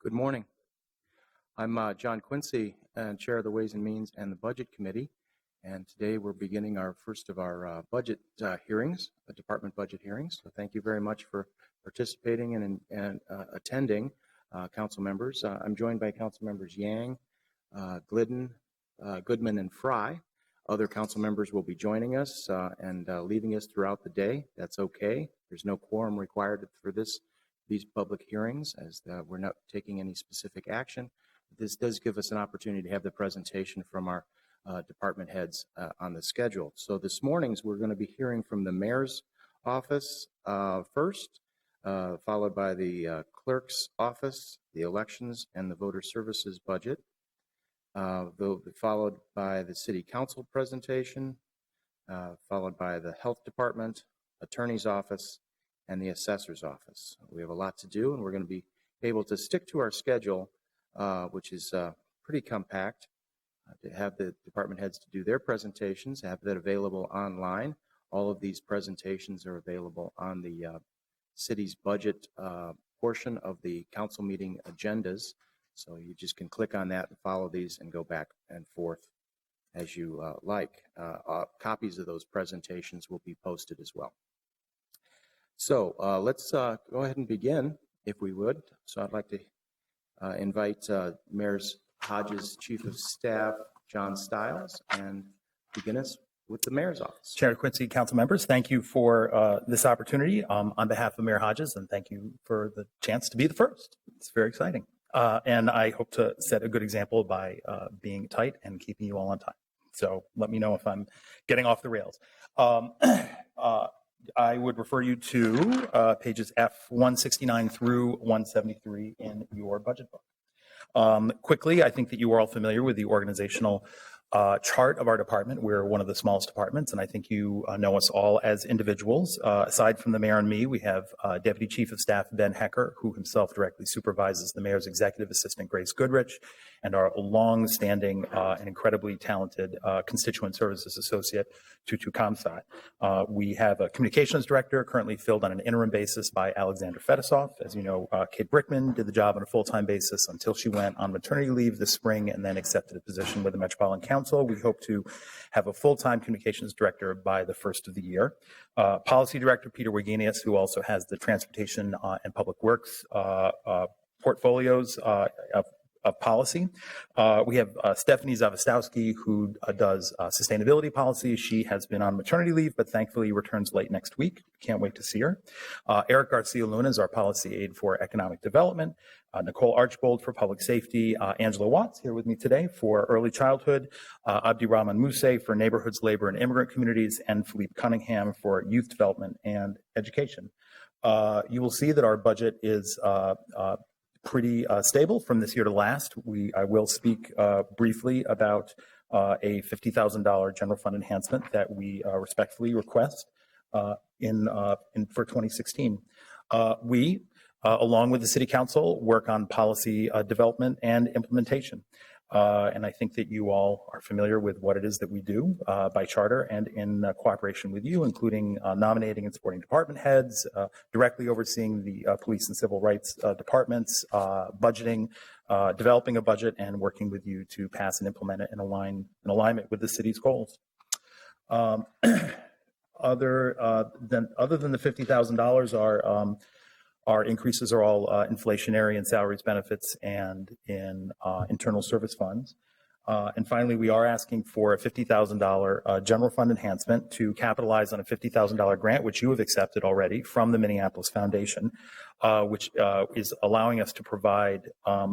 Good morning. I'm John Quincy, Chair of the Ways and Means and the Budget Committee, and today we're beginning our first of our budget hearings, department budget hearings. So thank you very much for participating and attending, council members. I'm joined by council members Yang, Glidden, Goodman, and Fry. Other council members will be joining us and leaving us throughout the day. That's okay. There's no quorum required for these public hearings, as we're not taking any specific action. This does give us an opportunity to have the presentation from our department heads on the schedule. So this morning's we're going to be hearing from the mayor's office first, followed by the clerk's office, the elections, and the voter services budget. They'll be followed by the city council presentation, followed by the health department, attorney's office, and the assessor's office. We have a lot to do, and we're going to be able to stick to our schedule, which is pretty compact, to have the department heads to do their presentations, have that available online. All of these presentations are available on the city's budget portion of the council meeting agendas. So you just can click on that and follow these and go back and forth as you like. Copies of those presentations will be posted as well. So let's go ahead and begin, if we would. So I'd like to invite Mayor Hodges' Chief of Staff, John Stiles, and begin us with the Mayor's office. Chair Quincy, council members, thank you for this opportunity on behalf of Mayor Hodges, and thank you for the chance to be the first. It's very exciting. And I hope to set a good example by being tight and keeping you all on time. So let me know if I'm getting off the rails. I would refer you to pages F169 through 173 in your budget book. Quickly, I think that you are all familiar with the organizational chart of our department. We're one of the smallest departments, and I think you know us all as individuals. Aside from the mayor and me, we have Deputy Chief of Staff Ben Hecker, who himself directly supervises the mayor's executive assistant, Grace Goodrich, and our long-standing and incredibly talented constituent services associate, Tutu Kamsat. We have a communications director currently filled on an interim basis by Alexander Fetisov. As you know, Kate Brickman did the job on a full-time basis until she went on maternity leave this spring and then accepted a position with the Metropolitan Council. We hope to have a full-time communications director by the first of the year. Policy director Peter Wagenius, who also has the transportation and public works portfolios of policy. We have Stephanie Zawistowski, who does sustainability policy. She has been on maternity leave, but thankfully returns late next week. Can't wait to see her. Eric Garcia Luna is our policy aide for economic development. Nicole Archbold for public safety. Angela Watts here with me today for early childhood. Abdi Rahman Mousse for neighborhoods, labor, and immigrant communities. And Philippe Cunningham for youth development and education. You will see that our budget is pretty stable from this year to last. I will speak briefly about a $50,000 general fund enhancement that we respectfully request for 2016. We, along with the City Council, work on policy development and implementation. And I think that you all are familiar with what it is that we do by charter and in cooperation with you, including nominating and supporting department heads, directly overseeing the police and civil rights departments, budgeting, developing a budget, and working with you to pass and implement it in alignment with the city's goals. Other than the $50,000, our increases are all inflationary in salaries, benefits, and in internal service funds. And finally, we are asking for a $50,000 general fund enhancement to capitalize on a $50,000 grant, which you have accepted already from the Minneapolis Foundation, which is allowing us to provide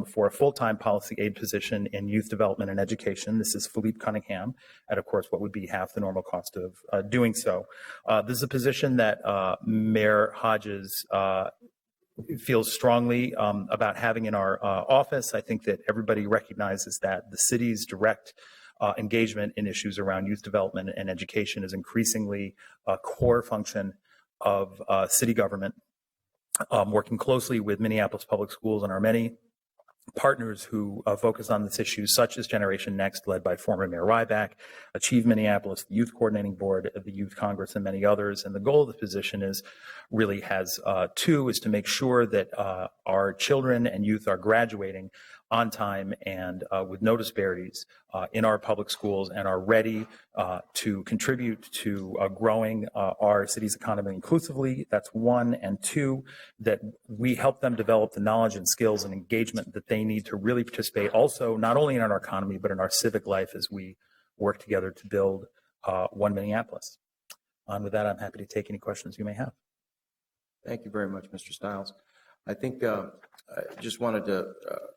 for a full-time policy aide position in youth development and education. This is Philippe Cunningham at, of course, what would be half the normal cost of doing so. This is a position that Mayor Hodges feels strongly about having in our office. I think that everybody recognizes that the city's direct engagement in issues around youth development and education is increasingly a core function of city government, working closely with Minneapolis Public Schools and our many partners who focus on this issue, such as Generation Next, led by former Mayor Ryback, Achieve Minneapolis, the Youth Coordinating Board, the Youth Congress, and many others. And the goal of the position is really has two, is to make sure that our children and youth are graduating on time and with no disparities in our public schools and are ready to contribute to growing our city's economy inclusively. That's one. And two, that we help them develop the knowledge and skills and engagement that they need to really participate also not only in our economy, but in our civic life as we work together to build one Minneapolis. And with that, I'm happy to take any questions you may have. Thank you very much, Mr. Stiles. I think I just wanted to,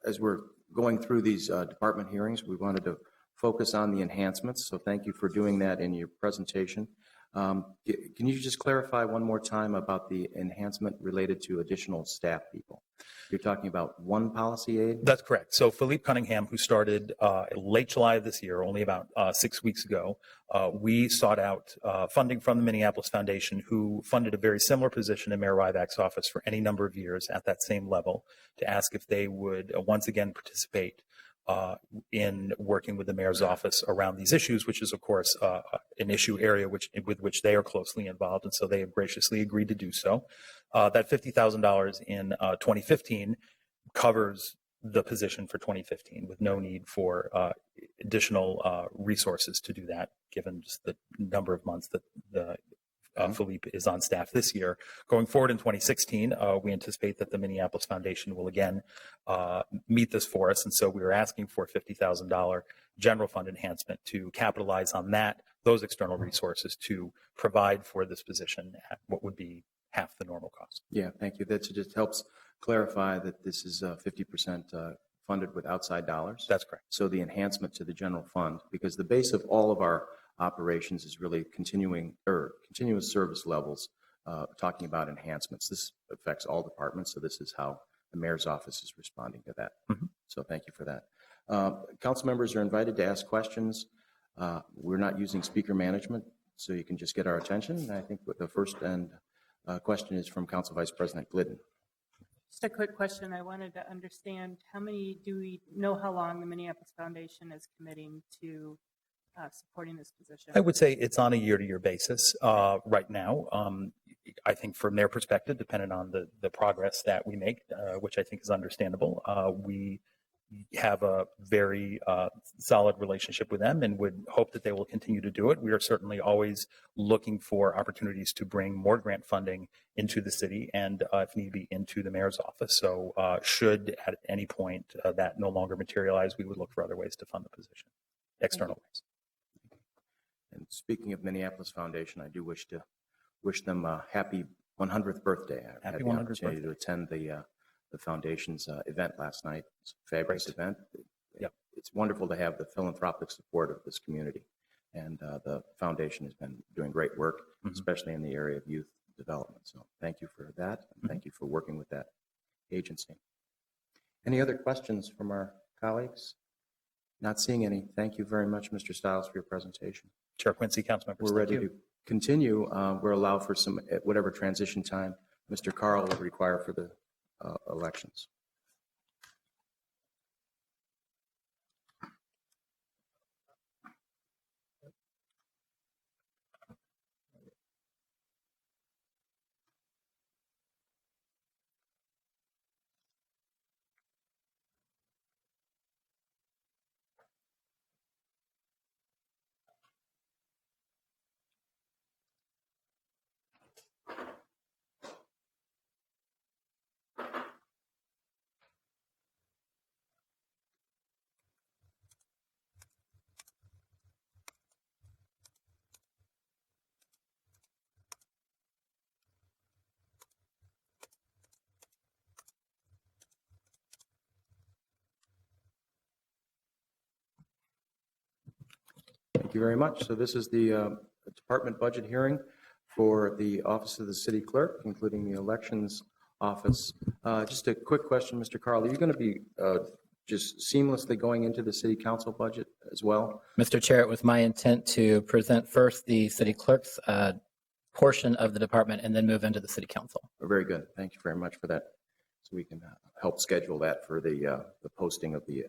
as we're going through these department hearings, we wanted to focus on the enhancements. So thank you for doing that in your presentation. Can you just clarify one more time about the enhancement related to additional staff people? You're talking about one policy aide? That's correct. So Philippe Cunningham, who started late July of this year, only about 6 weeks ago, we sought out funding from the Minneapolis Foundation, who funded a very similar position in Mayor Ryback's office for any number of years at that same level, to ask if they would once again participate in working with the mayor's office around these issues, which is, of course, an issue area with which they are closely involved. And so they have graciously agreed to do so. That $50,000 in 2015 covers the position for 2015 with no need for additional resources to do that, given just the number of months that the Philippe is on staff this year. Going forward in 2016, we anticipate that the Minneapolis Foundation will again meet this for us. And so we are asking for a $50,000 general fund enhancement to capitalize on those external resources to provide for this position at what would be half the normal cost. Yeah, thank you. That just helps clarify that this is 50% funded with outside dollars. That's correct. So the enhancement to the general fund, because the base of all of our operations is really continuous service levels, talking about enhancements. This affects all departments, so this is how the mayor's office is responding to that. Mm-hmm. So thank you for that. Council members are invited to ask questions. We're not using speaker management, so you can just get our attention. And I think the first question is from Council Vice President Glidden. Just a quick question. I wanted to understand do we know how long the Minneapolis Foundation is committing to supporting this position? I would say it's on a year-to-year basis right now. I think from their perspective, depending on the progress that we make, which I think is understandable, we have a very solid relationship with them and would hope that they will continue to do it. We are certainly always looking for opportunities to bring more grant funding into the city and, if need be, into the mayor's office. So should at any point that no longer materialize, we would look for other ways to fund the position, external ways. And speaking of Minneapolis Foundation, I do wish them a happy 100th birthday. I had the 100th opportunity birthday. to attend the foundation's event last night. It's a fabulous event. Yep. It's wonderful to have the philanthropic support of this community. And the foundation has been doing great work, especially in the area of youth development. So thank you for that. And thank you for working with that agency. Any other questions from our colleagues? Not seeing any. Thank you very much, Mr. Stiles, for your presentation. Chair Quincy, council members. We're ready to continue. We're allowed for some, whatever transition time Mr. Carl will require for the elections. Thank you very much. So this is the department budget hearing for the Office of the City Clerk, including the Elections Office. Just a quick question, Mr. Carl. Are you going to be just seamlessly going into the City Council budget as well? Mr. Chair, it was my intent to present first the City Clerk's portion of the department and then move into the City Council. Very good. Thank you very much for that so we can help schedule that for the posting of the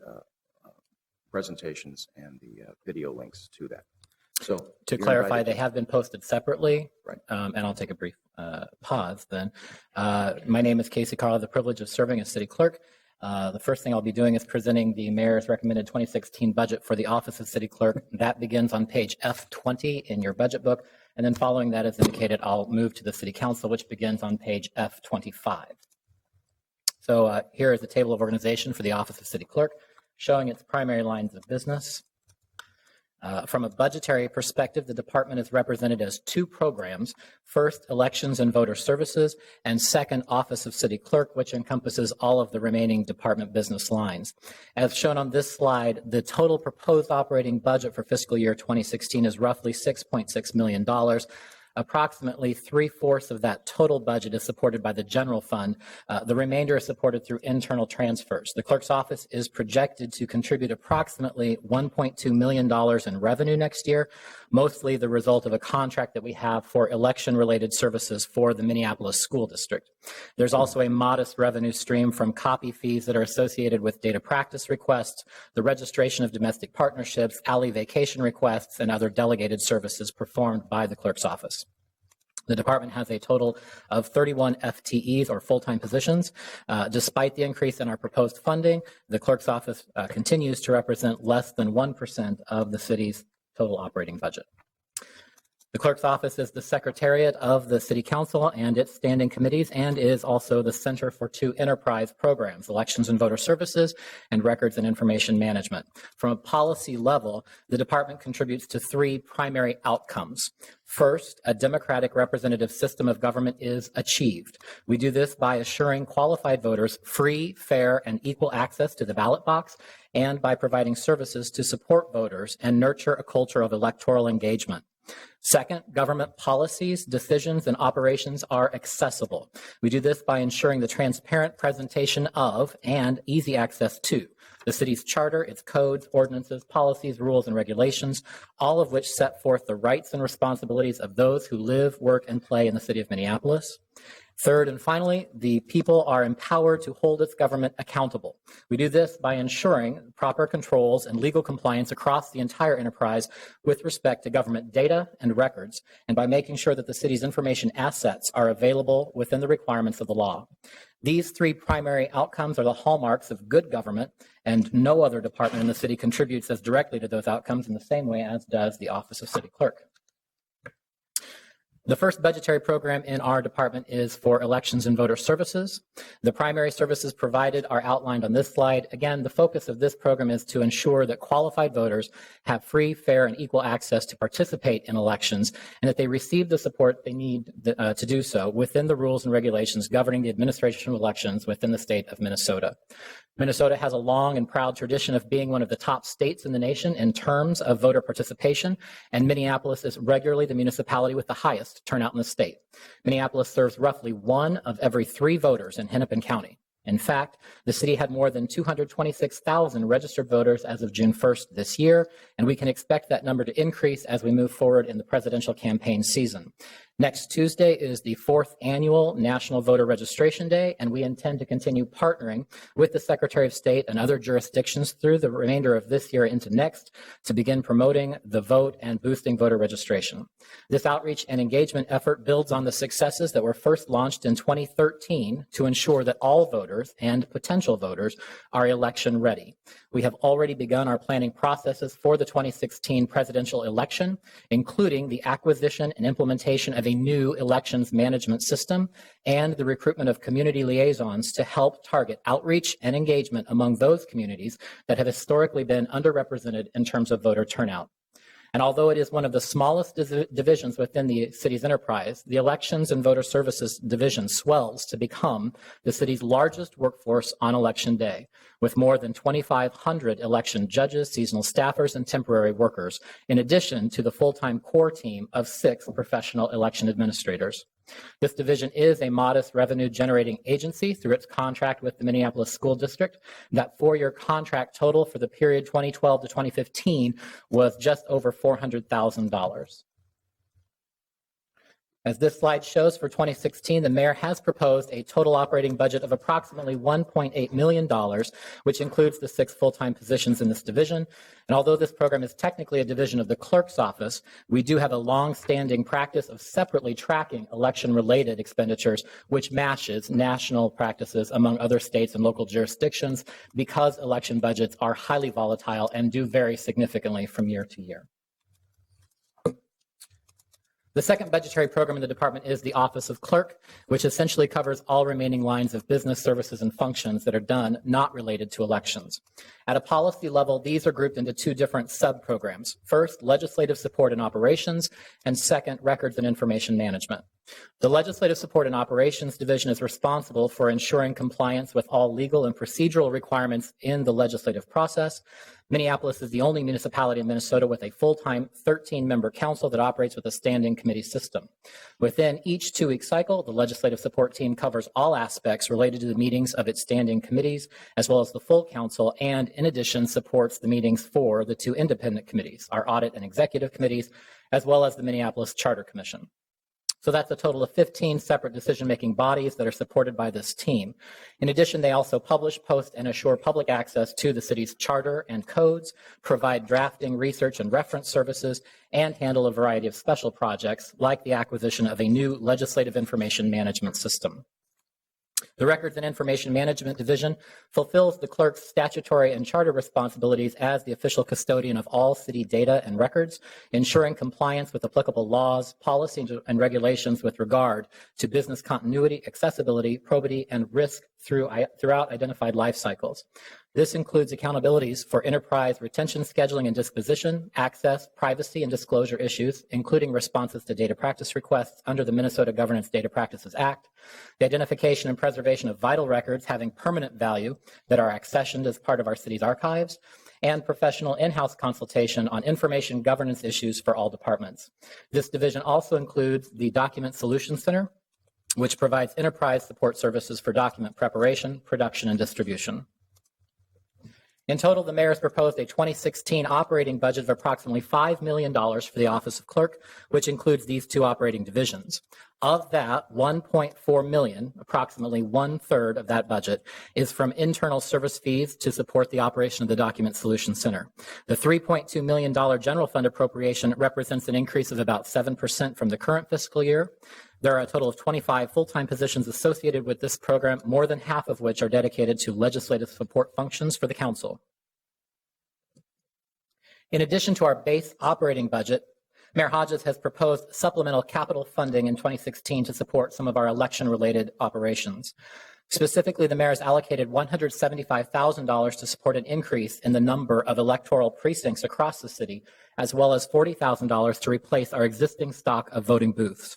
presentations and the video links to that. So To you're clarify, invited they have been posted separately. Right. And I'll take a brief pause then. My name is Casey Carl. I have the privilege of serving as city clerk. The first thing I'll be doing is presenting the mayor's recommended 2016 budget for the office of city clerk. That begins on page F20 in your budget book. And then following that, as indicated, I'll move to the city council, which begins on page F25. So here is the table of organization for the office of city clerk, showing its primary lines of business. From a budgetary perspective, the department is represented as two programs. First, elections and voter services, and second, office of city clerk, which encompasses all of the remaining department business lines. As shown on this slide, the total proposed operating budget for fiscal year 2016 is roughly $6.6 million. Approximately 3/4 of that total budget is supported by the general fund. The remainder is supported through internal transfers. The clerk's office is projected to contribute approximately $1.2 million in revenue next year, mostly the result of a contract that we have for election-related services for the Minneapolis School District. There's also a modest revenue stream from copy fees that are associated with data practice requests, the registration of domestic partnerships, alley vacation requests, and other delegated services performed by the clerk's office. The department has a total of 31 FTEs or full-time positions. Despite the increase in our proposed funding, the clerk's office continues to represent less than 1% of the city's total operating budget. The clerk's office is the secretariat of the city council and its standing committees, and is also the center for two enterprise programs, elections and voter services and records and information management. From a policy level, the department contributes to three primary outcomes. First, a democratic representative system of government is achieved. We do this by assuring qualified voters free, fair, and equal access to the ballot box, and by providing services to support voters and nurture a culture of electoral engagement. Second, government policies, decisions, and operations are accessible. We do this by ensuring the transparent presentation of and easy access to the city's charter, its codes, ordinances, policies, rules, and regulations, all of which set forth the rights and responsibilities of those who live, work, and play in the city of Minneapolis. Third and finally, the people are empowered to hold its government accountable. We do this by ensuring proper controls and legal compliance across the entire enterprise with respect to government data and records, and by making sure that the city's information assets are available within the requirements of the law. These three primary outcomes are the hallmarks of good government, and no other department in the city contributes as directly to those outcomes in the same way as does the Office of City Clerk. The first budgetary program in our department is for elections and voter services. The primary services provided are outlined on this slide. Again, the focus of this program is to ensure that qualified voters have free, fair, and equal access to participate in elections, and that they receive the support they need to do so within the rules and regulations governing the administration of elections within the state of Minnesota. Minnesota has a long and proud tradition of being one of the top states in the nation in terms of voter participation, and Minneapolis is regularly the municipality with the highest turnout in the state. Minneapolis serves roughly 1 of every 3 voters in Hennepin County. In fact, the city had more than 226,000 registered voters as of June 1st this year, and we can expect that number to increase as we move forward in the presidential campaign season. Next Tuesday is the 4th annual National Voter Registration Day, and we intend to continue partnering with the Secretary of State and other jurisdictions through the remainder of this year into next to begin promoting the vote and boosting voter registration. This outreach and engagement effort builds on the successes that were first launched in 2013 to ensure that all voters and potential voters are election ready. We have already begun our planning processes for the 2016 presidential election, including the acquisition and implementation of a new elections management system and the recruitment of community liaisons to help target outreach and engagement among those communities that have historically been underrepresented in terms of voter turnout. And although it is one of the smallest divisions within the city's enterprise, the Elections and Voter Services Division swells to become the city's largest workforce on Election Day, with more than 2,500 election judges, seasonal staffers, and temporary workers, in addition to the full-time core team of 6 professional election administrators. This division is a modest revenue-generating agency through its contract with the Minneapolis School District. That 4-year contract total for the period 2012 to 2015 was just over $400,000. As this slide shows, for 2016, the mayor has proposed a total operating budget of approximately $1.8 million, which includes the 6 full-time positions in this division. And although this program is technically a division of the Clerk's Office, we do have a long-standing practice of separately tracking election-related expenditures, which matches national practices among other states and local jurisdictions, because election budgets are highly volatile and do vary significantly from year to year. The second budgetary program in the department is the Office of Clerk, which essentially covers all remaining lines of business, services, and functions that are done not related to elections. At a policy level, these are grouped into 2 different sub-programs. First, legislative support and operations, and second, records and information management. The Legislative Support and Operations Division is responsible for ensuring compliance with all legal and procedural requirements in the legislative process. Minneapolis is the only municipality in Minnesota with a full-time 13-member council that operates with a standing committee system. Within each 2-week cycle, the legislative support team covers all aspects related to the meetings of its standing committees, as well as the full council, and in addition supports the meetings for the 2 independent committees, our audit and executive committees, as well as the Minneapolis Charter Commission. So that's a total of 15 separate decision-making bodies that are supported by this team. In addition, they also publish, post, and assure public access to the city's charter and codes, provide drafting, research, and reference services, and handle a variety of special projects like the acquisition of a new legislative information management system. The Records and Information Management Division fulfills the clerk's statutory and charter responsibilities as the official custodian of all city data and records, ensuring compliance with applicable laws, policies, and regulations with regard to business continuity, accessibility, probity, and risk throughout identified life cycles. This includes accountabilities for enterprise retention, scheduling, and disposition, access, privacy, and disclosure issues, including responses to data practice requests under the Minnesota Governance Data Practices Act, the identification and preservation of vital records having permanent value that are accessioned as part of our city's archives, and professional in-house consultation on information governance issues for all departments. This division also includes the Document Solutions Center, which provides enterprise support services for document preparation, production, and distribution. In total, the mayor has proposed a 2016 operating budget of approximately $5 million for the Office of Clerk, which includes these 2 operating divisions. Of that, $1.4 million, approximately 1/3 of that budget, is from internal service fees to support the operation of the Document Solutions Center. The $3.2 million general fund appropriation represents an increase of about 7% from the current fiscal year. There are a total of 25 full-time positions associated with this program, more than half of which are dedicated to legislative support functions for the council. In addition to our base operating budget, Mayor Hodges has proposed supplemental capital funding in 2016 to support some of our election-related operations. Specifically, the mayor has allocated $175,000 to support an increase in the number of electoral precincts across the city, as well as $40,000 to replace our existing stock of voting booths.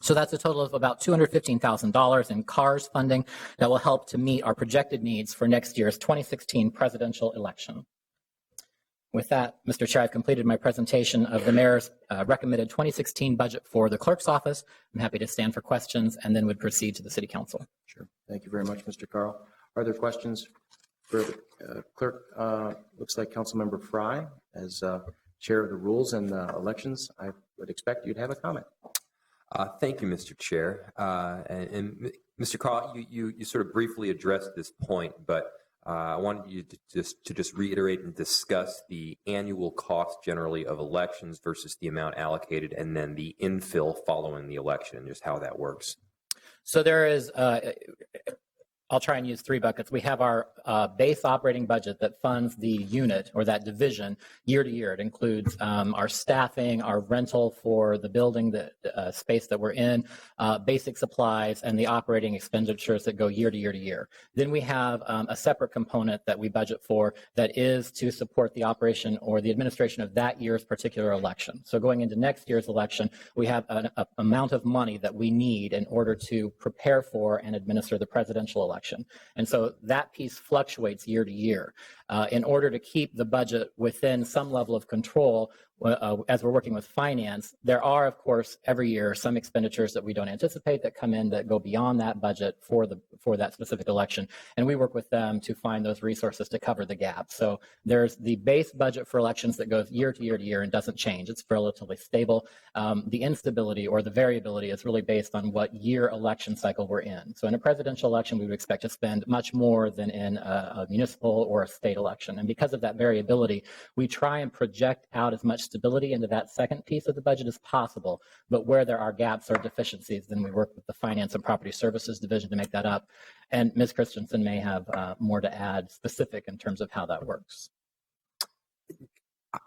So that's a total of about $215,000 in CARS funding that will help to meet our projected needs for next year's 2016 presidential election. With that, Mr. Chair, I've completed my presentation of the mayor's recommended 2016 budget for the clerk's office. I'm happy to stand for questions and then would proceed to the city council. Sure. Thank you very much, Mr. Carl. Are there questions for the clerk? Looks like Councilmember Fry, as chair of the rules and elections, I would expect you'd have a comment. Thank you, Mr. Chair. And Mr. Carl, you sort of briefly addressed this point, but I wanted you to just reiterate and discuss the annual cost generally of elections versus the amount allocated, and then the infill following the election, and just how that works. So there is, I'll try and use 3 buckets. We have our base operating budget that funds the unit or that division year to year. It includes our staffing, our rental for the building, the space that we're in, basic supplies, and the operating expenditures that go year to year to year. Then we have a separate component that we budget for that is to support the operation or the administration of that year's particular election. So going into next year's election, we have an amount of money that we need in order to prepare for and administer the presidential election. And so that piece fluctuates year to year. In order to keep the budget within some level of control, as we're working with finance, there are, of course, every year some expenditures that we don't anticipate that come in that go beyond that budget for that specific election, and we work with them to find those resources to cover the gap. So there's the base budget for elections that goes year to year to year and doesn't change. It's relatively stable. The instability or the variability is really based on what year election cycle we're in. So in a presidential election, we would expect to spend much more than in a municipal or a state election, and because of that variability, we try and project out as much stability into that second piece of the budget as possible. But where there are gaps or deficiencies, then we work with the Finance and Property Services Division to make that up. And Ms. Christensen may have more to add specific in terms of how that works.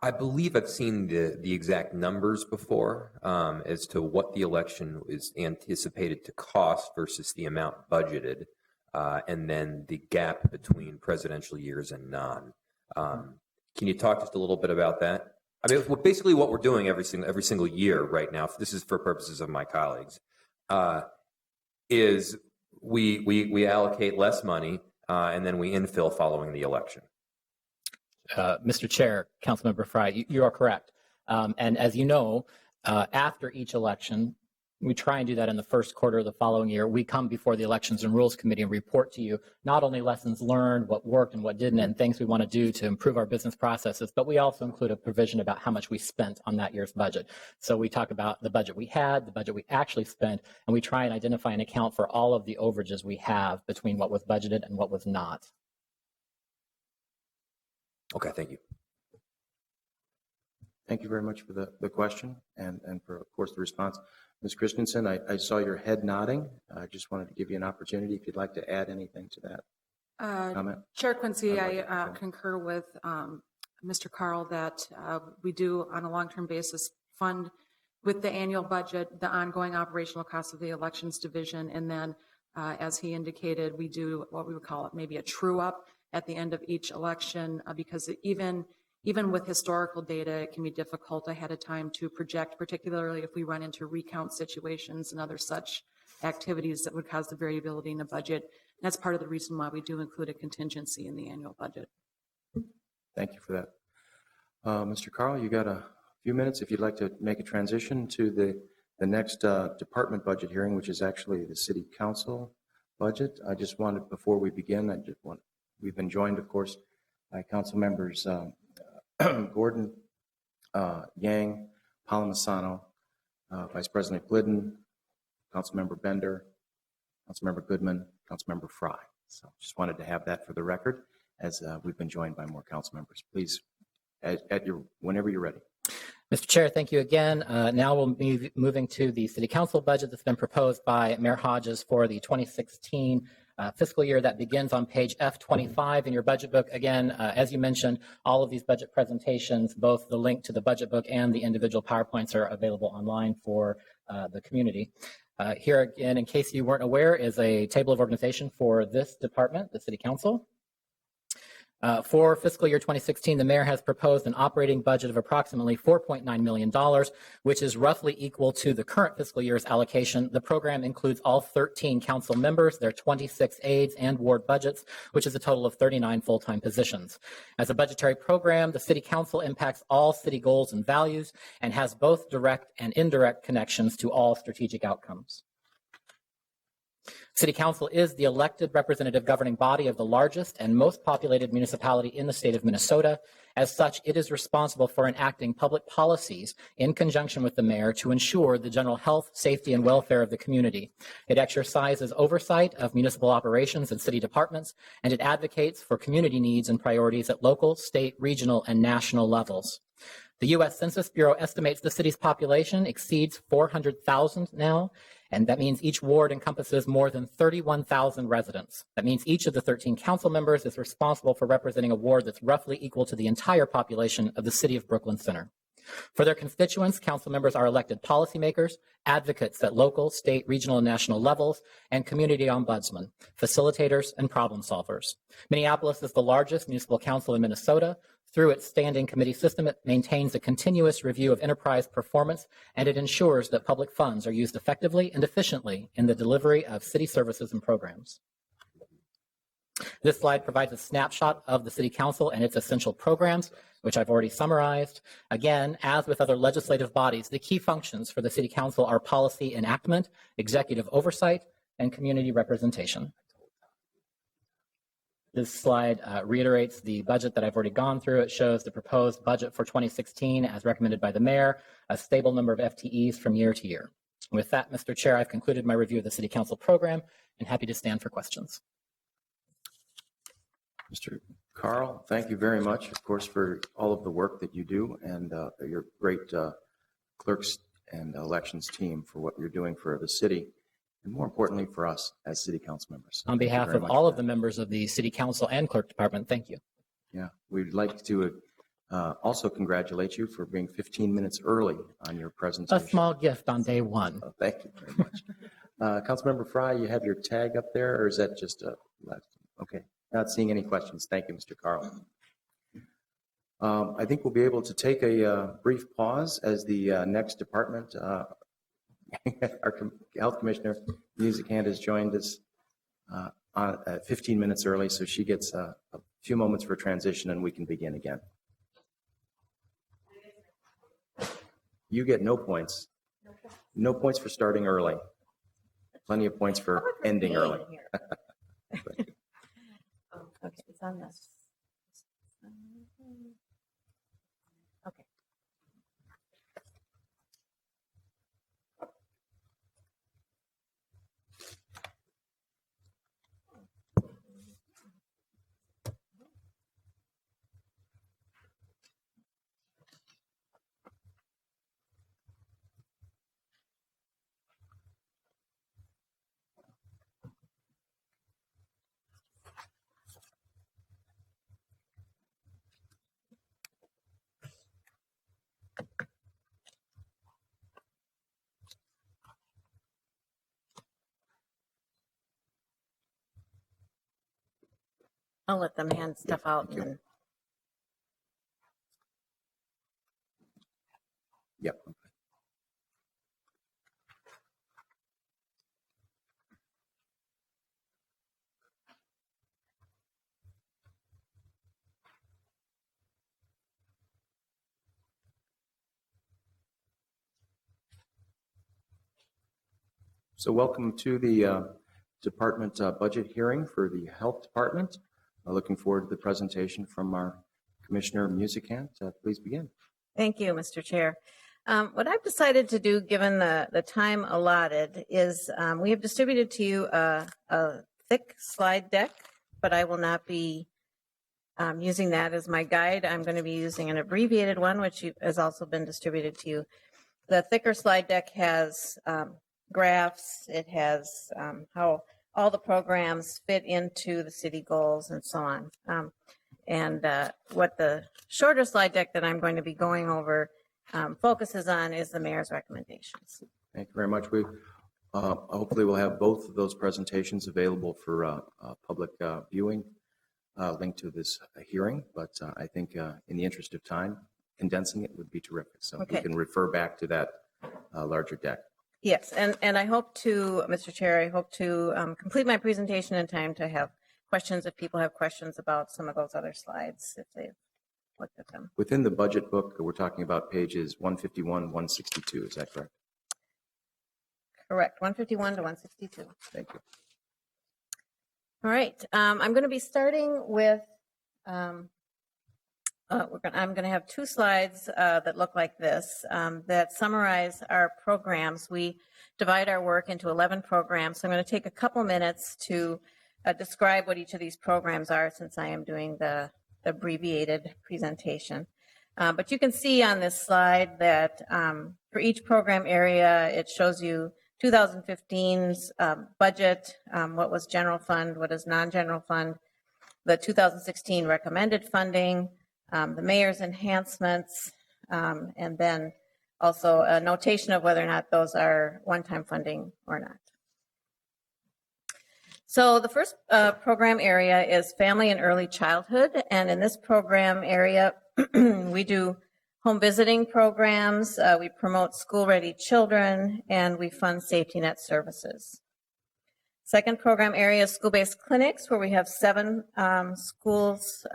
I believe I've seen the exact numbers before as to what the election is anticipated to cost versus the amount budgeted, and then the gap between presidential years and non. Can you talk just a little bit about that? I mean, basically what we're doing every single year right now, this is for purposes of my colleagues, is we allocate less money and then we infill following the election. Mr. Chair, Councilmember Fry, you are correct. And as you know, after each election, we try and do that in the first quarter of the following year. We come before the Elections and Rules Committee and report to you not only lessons learned, what worked and what didn't, and things we want to do to improve our business processes, but we also include a provision about how much we spent on that year's budget. So we talk about the budget we had, the budget we actually spent, and we try and identify and account for all of the overages we have between what was budgeted and what was not. Okay, thank you. Thank you very much for the question and for, of course, the response. Ms. Christensen, I saw your head nodding. I just wanted to give you an opportunity if you'd like to add anything to that comment. Chair Quincy, I concur with Mr. Carl that we do on a long-term basis fund with the annual budget the ongoing operational costs of the elections division, and then as he indicated, we do what we would call it maybe a true up at the end of each election because even with historical data, it can be difficult ahead of time to project, particularly if we run into recount situations and other such activities that would cause the variability in the budget. And that's part of the reason why we do include a contingency in the annual budget. Thank you for that. Mr. Carl, you got a few minutes if you'd like to make a transition to the next department budget hearing, which is actually the City Council budget. I just wanted, before we begin, we've been joined, of course, by council members Gordon, Yang, Palomasano, Vice President Glidden, Councilmember Bender, Councilmember Goodman, Councilmember Fry. So just wanted to have that for the record as we've been joined by more council members. Please, whenever you're ready. Mr. Chair, thank you again. Now we'll be moving to the City Council budget that's been proposed by Mayor Hodges for the 2016 fiscal year that begins on page F25 in your budget book. Again, as you mentioned, all of these budget presentations, both the link to the budget book and the individual PowerPoints are available online for the community. Here again, in case you weren't aware, is a table of organization for this department, the City Council. For fiscal year 2016, the mayor has proposed an operating budget of approximately $4.9 million, which is roughly equal to the current fiscal year's allocation. The program includes all 13 council members, their 26 aides, and ward budgets, which is a total of 39 full-time positions. As a budgetary program, the City Council impacts all city goals and values and has both direct and indirect connections to all strategic outcomes. City Council is the elected representative governing body of the largest and most populated municipality in the state of Minnesota. As such, it is responsible for enacting public policies in conjunction with the mayor to ensure the general health, safety, and welfare of the community. It exercises oversight of municipal operations and city departments, and it advocates for community needs and priorities at local, state, regional, and national levels. The U.S. Census Bureau estimates the city's population exceeds 400,000 now, and that means each ward encompasses more than 31,000 residents. That means each of the 13 council members is responsible for representing a ward that's roughly equal to the entire population of the city of Brooklyn Center. For their constituents, council members are elected policymakers, advocates at local, state, regional, and national levels, and community ombudsmen, facilitators, and problem solvers. Minneapolis is the largest municipal council in Minnesota. Through its standing committee system, it maintains a continuous review of enterprise performance, and it ensures that public funds are used effectively and efficiently in the delivery of city services and programs. This slide provides a snapshot of the City Council and its essential programs. which I've already summarized. Again, as with other legislative bodies, the key functions for the City Council are policy enactment, executive oversight, and community representation. This slide reiterates the budget that I've already gone through. It shows the proposed budget for 2016 as recommended by the mayor, a stable number of FTEs from year to year. With that, Mr. Chair, I've concluded my review of the City Council program and happy to stand for questions. Mr. Carl, thank you very much, of course, for all of the work that you do and your great clerks and elections team for what you're doing for the city, and more importantly for us as city council members. On behalf of all of the members of the City Council and Clerk Department, thank you. Yeah, we'd like to also congratulate you for being 15 minutes early on your presentation. A small gift on day one. Oh, thank you very much. Councilmember Fry, you have your tag up there, or is that just a left? Okay, not seeing any questions. Thank you, Mr. Carl. I think we'll be able to take a brief pause as the next department, our Health Commissioner, Music Hand, has joined us 15 minutes early, so she gets a few moments for transition and we can begin again. You get no points. No points for starting early. Plenty of points for ending early. Okay, it's on this. Okay. I'll let them hand stuff out and Yep. So welcome to the department budget hearing for the Health Department. Looking forward to the presentation from our Commissioner Musicant. Please begin. thank you, Mr. Chair. What I've decided to do, given the time allotted, is we have distributed to you a thick slide deck, but I will not be using that as my guide. I'm going to be using an abbreviated one, which has also been distributed to you. The thicker slide deck has graphs. It has how all the programs fit into the city goals and so on. What the shorter slide deck that I'm going to be going over focuses on is the mayor's recommendations. Thank you very much. We hopefully will have both of those presentations available for public viewing linked to this hearing, but I think in the interest of time, condensing it would be terrific. So Okay. we can refer back to that larger deck. Yes, and I hope to, Mr. Chair, I hope to complete my presentation in time to have questions if people have questions about some of those other slides, if they've looked at them. Within the budget book, we're talking about pages 151, 162. Is that correct? Correct, 151 to 162. Thank you. All right, I'm going to be starting with, I'm going to have two slides that look like this that summarize our programs. We divide our work into 11 programs, so I'm going to take a couple minutes to describe what each of these programs are, since I am doing the abbreviated presentation. But you can see on this slide that for each program area, it shows you 2015's budget, what was general fund, what is non-general fund, the 2016 recommended funding, the mayor's enhancements, and then also a notation of whether or not those are one-time funding or not. So the first program area is family and early childhood, and in this program area, we do home visiting programs, we promote school-ready children, and we fund safety net services. Second program area is school-based clinics, where we have 7 schools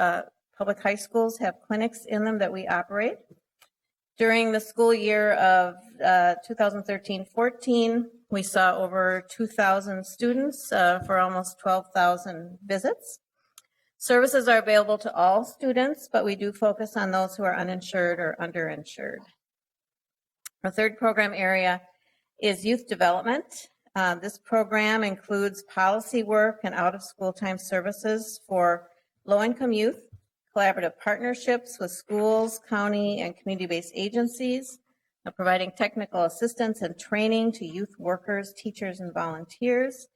public high schools have clinics in them that we operate. During the school year of 2013-14, we saw over 2,000 students for almost 12,000 visits. Services are available to all students, but we do focus on those who are uninsured or underinsured. Our third program area is youth development. This program includes policy work and out-of-school time services for low-income youth, collaborative partnerships with schools, county, and community-based agencies, providing technical assistance and training to youth workers, teachers, and volunteers,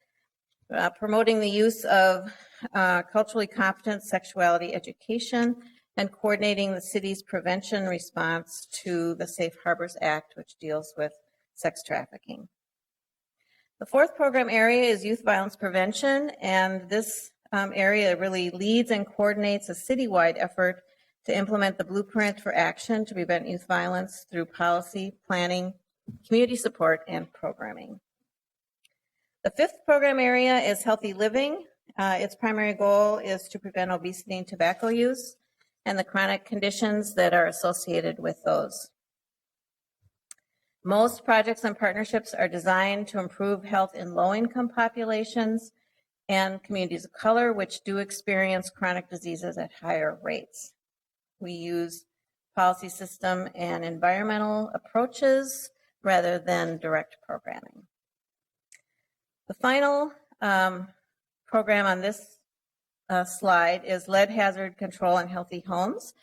promoting the use of culturally competent sexuality education, and coordinating the city's prevention response to the Safe Harbors Act, which deals with sex trafficking. The fourth program area is youth violence prevention, and this area really leads and coordinates a citywide effort to implement the blueprint for action to prevent youth violence through policy, planning, community support, and programming. The fifth program area is healthy living. Its primary goal is to prevent obesity and tobacco use and the chronic conditions that are associated with those. Most projects and partnerships are designed to improve health in low-income populations and communities of color, which do experience chronic diseases at higher rates. We use policy system and environmental approaches rather than direct programming. The final program on this slide is lead hazard control and healthy homes.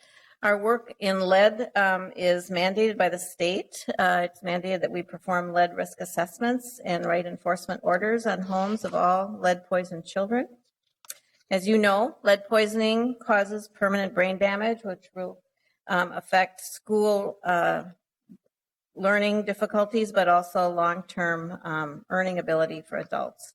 Our work in lead is mandated by the state. It's mandated that we perform lead risk assessments and write enforcement orders on homes of all lead-poisoned children. As you know, lead poisoning causes permanent brain damage, which will affect school learning difficulties, but also long-term earning ability for adults.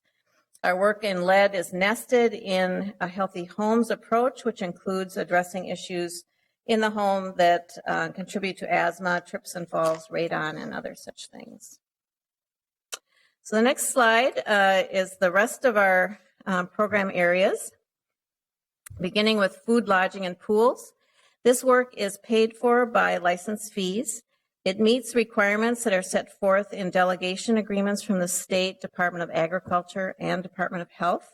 Our work in lead is nested in a healthy homes approach, which includes addressing issues in the home that contribute to asthma, trips and falls, radon, and other such things. So the next slide is the rest of our program areas, beginning with food, lodging, and pools. This work is paid for by license fees. It meets requirements that are set forth in delegation agreements from the State Department of Agriculture and Department of Health.